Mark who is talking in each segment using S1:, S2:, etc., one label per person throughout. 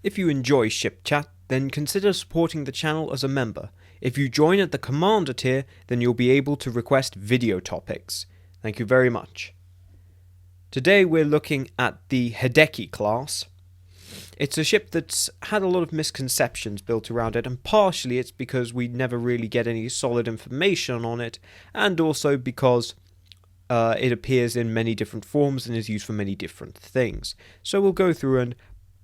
S1: If you enjoy Ship Chat, then consider supporting the channel as a member. If you join at the Commander tier, then you'll be able to request video topics. Thank you very much. Today we're looking at the Hideki class. It's a ship that's had a lot of misconceptions built around it, and partially it's because we never really get any solid information on it, and also because it appears in many different forms and is used for many different things. So we'll go through and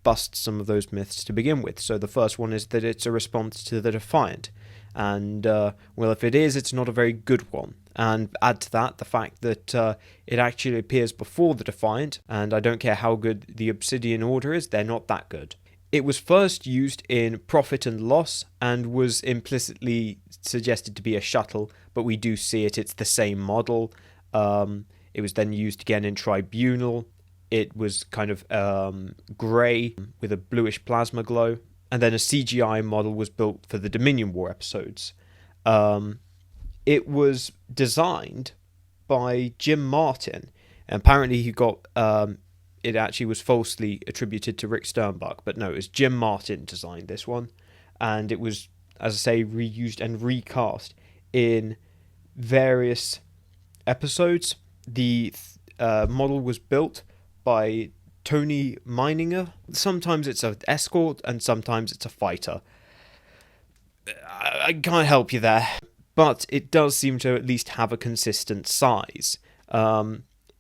S1: bust some of those myths to begin with. So the first one is that it's a response to the Defiant, and well, if it is, it's not a very good one. And add to that the fact that it actually appears before the Defiant, and I don't care how good the Obsidian Order is, they're not that good. It was first used in Profit and Loss, and was implicitly suggested to be a shuttle, but we do see it's the same model. It was then used again in Tribunal. It was kind of grey with a bluish plasma glow, and then a CGI model was built for the Dominion War episodes. It was designed by Jim Martin, and apparently he got it actually was falsely attributed to Rick Sternbach, but no, it was Jim Martin designed this one, and it was, as I say, reused and recast in various episodes. The model was built by Tony Meininger. Sometimes it's an escort and sometimes it's a fighter. I can't help you there, but it does seem to at least have a consistent size.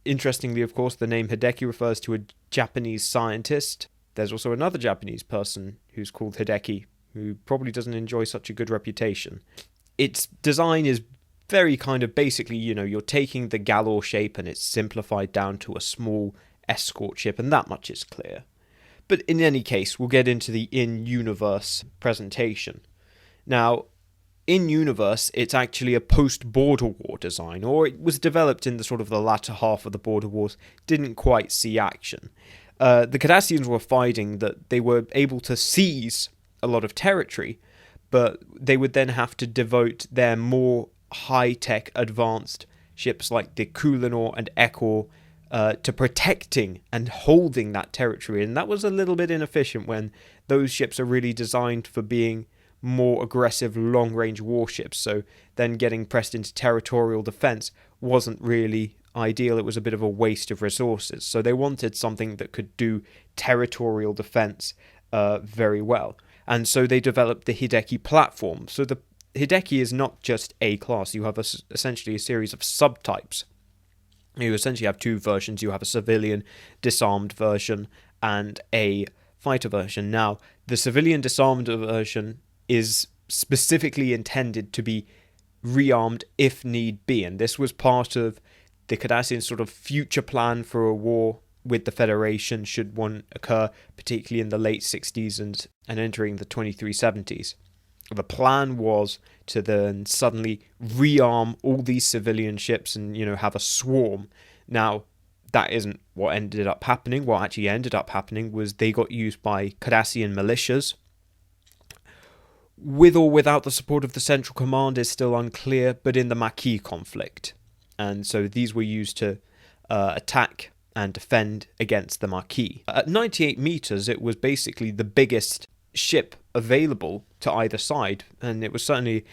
S1: Interestingly, of course, the name Hideki refers to a Japanese scientist. There's also another Japanese person who's called Hideki, who probably doesn't enjoy such a good reputation. Its design is very kind of basically, you're taking the Galor shape and it's simplified down to a small escort ship, and that much is clear. But in any case, we'll get into the in-universe presentation. Now, in-universe, it's actually a post-Border War design, or it was developed in the sort of the latter half of the Border Wars, didn't quite see action. The Cardassians were finding that they were able to seize a lot of territory, but they would then have to devote their more high-tech advanced ships like the Kulinor and Escort to protecting and holding that territory, and that was a little bit inefficient when those ships are really designed for being more aggressive long-range warships, so then getting pressed into territorial defense wasn't really ideal. It was a bit of a waste of resources, so they wanted something that could do territorial defense very well, and so they developed the Hideki platform. So the Hideki is not just a class. You have essentially a series of subtypes. You essentially have two versions. You have a civilian disarmed version and a fighter version. Now, the civilian disarmed version is specifically intended to be rearmed if need be, and this was part of the Cardassian sort of future plan for a war with the Federation should one occur, particularly in the late 60s and entering the 2370s. The plan was to then suddenly rearm all these civilian ships and, have a swarm. Now, that isn't what ended up happening. What actually ended up happening was they got used by Cardassian militias. With or without the support of the Central Command is still unclear, but in the Maquis conflict. And so these were used to attack and defend against the Maquis. At 98 meters, it was basically the biggest ship available to either side, and it was certainly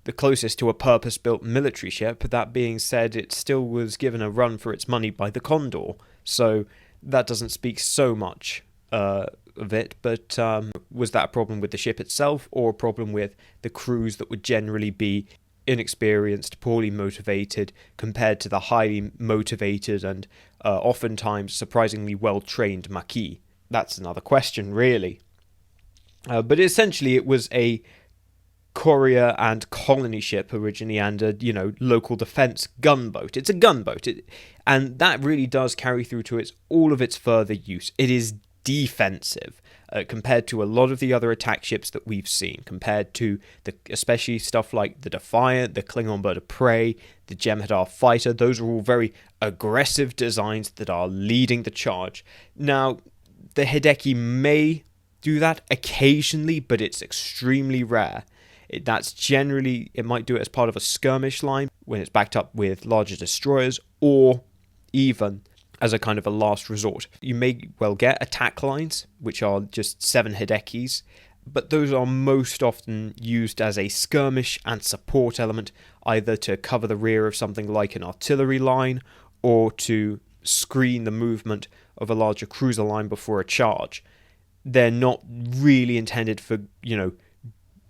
S1: the closest to a purpose-built military ship. That being said, it still was given a run for its money by the Condor, so that doesn't speak so much of it, but was that a problem with the ship itself, or a problem with the crews that would generally be inexperienced, poorly motivated, compared to the highly motivated and oftentimes surprisingly well-trained Maquis? That's another question, really. But essentially it was a courier and colony ship originally, and a local defense gunboat. It's a gunboat, and that really does carry through to all of its further use. It is defensive compared to a lot of the other attack ships that we've seen, compared to especially stuff like the Defiant, the Klingon Bird of Prey, the Jem'Hadar fighter. Those are all very aggressive designs that are leading the charge. Now, the Hideki may do that occasionally, but it's extremely rare. It might do it as part of a skirmish line when it's backed up with larger destroyers, or even as a kind of a last resort. You may well get attack lines, which are just 7 Hidekis, but those are most often used as a skirmish and support element, either to cover the rear of something like an artillery line or to screen the movement of a larger cruiser line before a charge. They're not really intended for,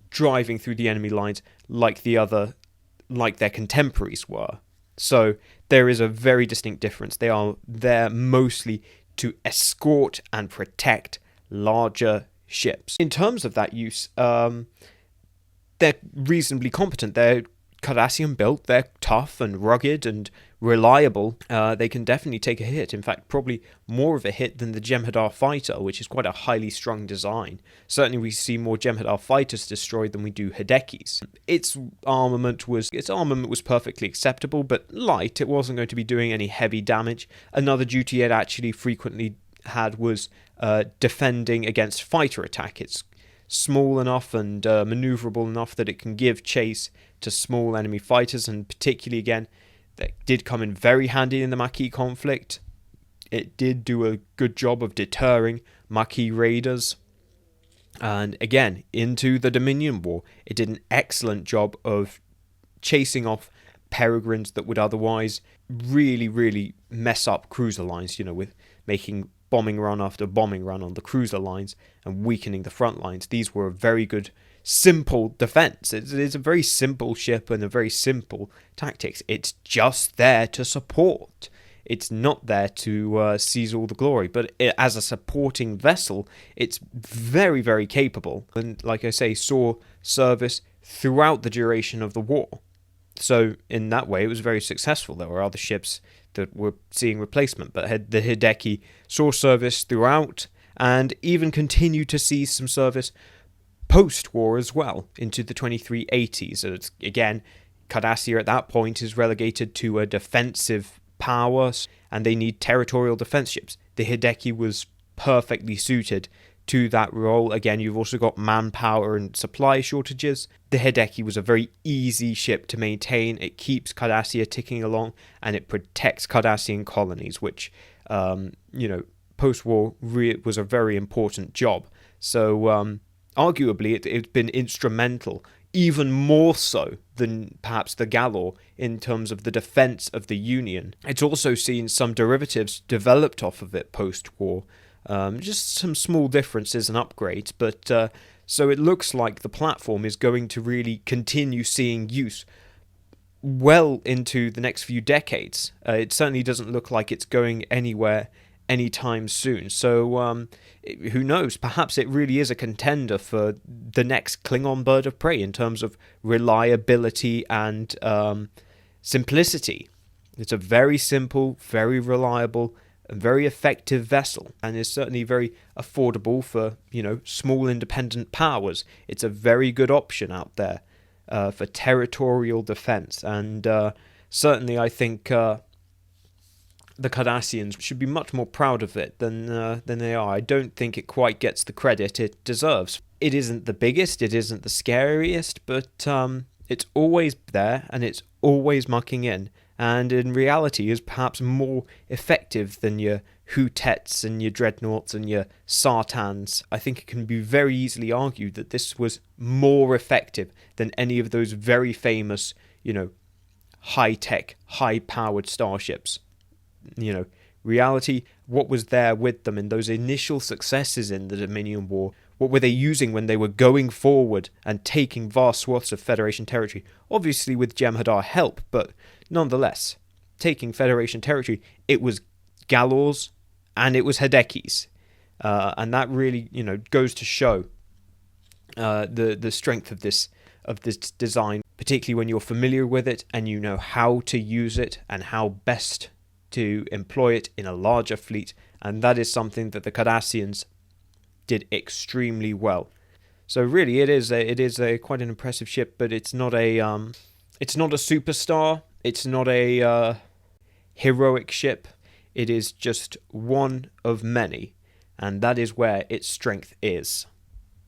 S1: driving through the enemy lines like their contemporaries were. So there is a very distinct difference. They are there mostly to escort and protect larger ships. In terms of that use, they're reasonably competent. They're Cardassian built, they're tough and rugged and reliable. They can definitely take a hit. In fact, probably more of a hit than the Jem'Hadar fighter, which is quite a highly strung design. Certainly we see more Jem'Hadar fighters destroyed than we do Hidekis. Its armament was perfectly acceptable, but light. It wasn't going to be doing any heavy damage. Another duty it actually frequently had was defending against fighter attack. It's small enough and maneuverable enough that it can give chase to small enemy fighters, and particularly, again, that did come in very handy in the Maquis conflict. It did do a good job of deterring Maquis raiders. And again, into the Dominion War, it did an excellent job of chasing off peregrines that would otherwise really, really mess up cruiser lines, with making bombing run after bombing run on the cruiser lines and weakening the front lines. These were a very good, simple defense. It's a very simple ship and a very simple tactics. It's just there to support. It's not there to seize all the glory, but as a supporting vessel, it's very, very capable. And like I say, saw service throughout the duration of the war. So in that way, it was very successful. There were other ships that were seeing replacement, but the Hideki saw service throughout and even continued to see some service post-war as well into the 2380s. So it's, again, Cardassia at that point is relegated to a defensive power, and they need territorial defense ships. The Hideki was perfectly suited to that role. Again, you've also got manpower and supply shortages. The Hideki was a very easy ship to maintain. It keeps Cardassia ticking along, and it protects Cardassian colonies, which, post-war was a very important job. So, arguably, it's been instrumental, even more so than perhaps the Galor, in terms of the defense of the Union. It's also seen some derivatives developed off of it post-war. Just some small differences and upgrades, but so it looks like the platform is going to really continue seeing use well into the next few decades. It certainly doesn't look like it's going anywhere anytime soon. So who knows? Perhaps it really is a contender for the next Klingon bird of prey in terms of reliability and simplicity. It's a very simple, very reliable, a very effective vessel, and is certainly very affordable for, small independent powers. It's a very good option out there for territorial defense, and certainly I think the Cardassians should be much more proud of it than they are. I don't think it quite gets the credit it deserves. It isn't the biggest, it isn't the scariest, but it's always there, and it's always mucking in. And in reality is perhaps more effective than your Hutets and your Dreadnoughts and your Sartans. I think it can be very easily argued that this was more effective than any of those very famous, high-tech, high-powered starships. Reality, what was there with them in those initial successes in the Dominion War? What were they using when they were going forward and taking vast swaths of Federation territory? Obviously with Jem'Hadar help, but nonetheless, taking Federation territory, it was Galors and it was Hidekis. And that really, goes to show the strength of this design, particularly when you're familiar with it and you know how to use it and how best to employ it in a larger fleet. And that is something that the Cardassians did extremely well. So really, it is a quite an impressive ship, but it's not a superstar. It's not a heroic ship. It is just one of many, and that is where its strength is.